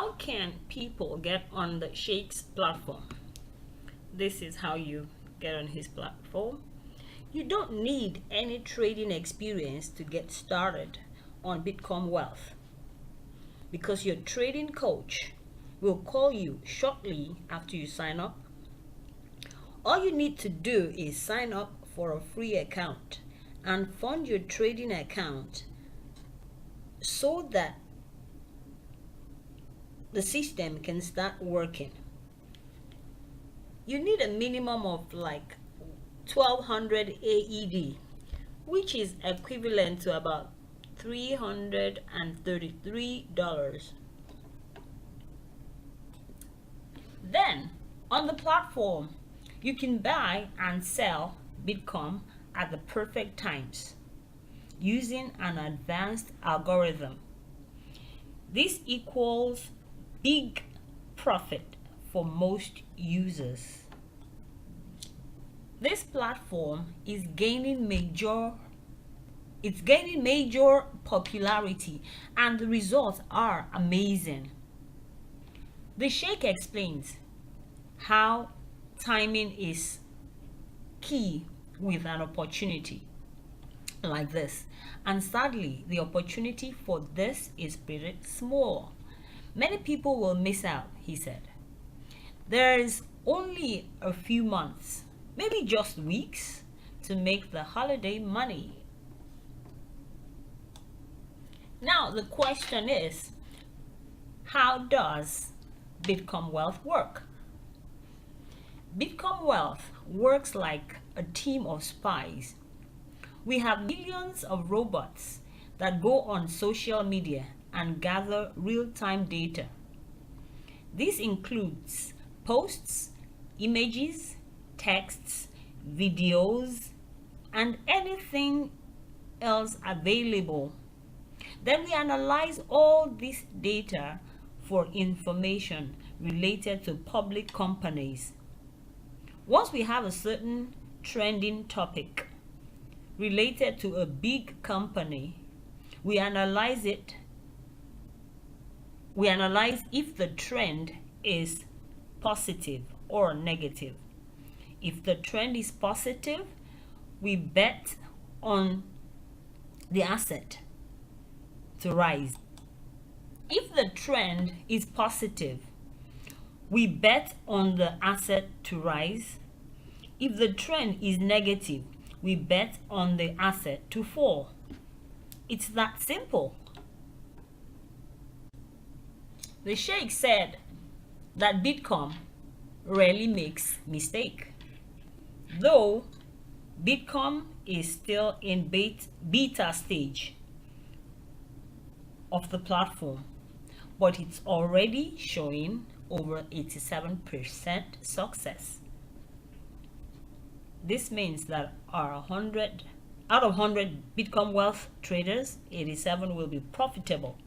How can people get on the Sheikh's platform? This is how you get on his platform. You don't need any trading experience to get started on Bitcoin Wealth, because your trading coach will call you shortly after you sign up. All you need to do is sign up for a free account and fund your trading account so that the system can start working. You need a minimum of like 1200 AED, which is equivalent to about $333. Then on the platform, you can buy and sell Bitcoin at the perfect times using an advanced algorithm. This equals big profit for most users. This platform is gaining major popularity, and the results are amazing. The Sheikh explains how timing is key with an opportunity like this, and sadly the opportunity for this is pretty small. Many people will miss out, he said. There is only a few months, maybe just weeks, to make the holiday money. Now the question is, how does Bitcoin Wealth work? Bitcoin Wealth works like a team of spies. We have millions of robots that go on social media and gather real-time data. This includes posts, images, texts, videos, and anything else available. Then we analyze all this data for information related to public companies. Once we have a certain trending topic related to a big company, we analyze it. We analyze if the trend is positive or negative. If the trend is positive, we bet on the asset to rise. If the trend is positive, we bet on the asset to rise. If the trend is negative, we bet on the asset to fall. It's that simple. The Sheikh said that Bitcoin rarely makes mistake. Though Bitcoin is still in beta stage of the platform, but it's already showing over 87% success. This means that out of 100 Bitcoin Wealth traders, 87 will be profitable.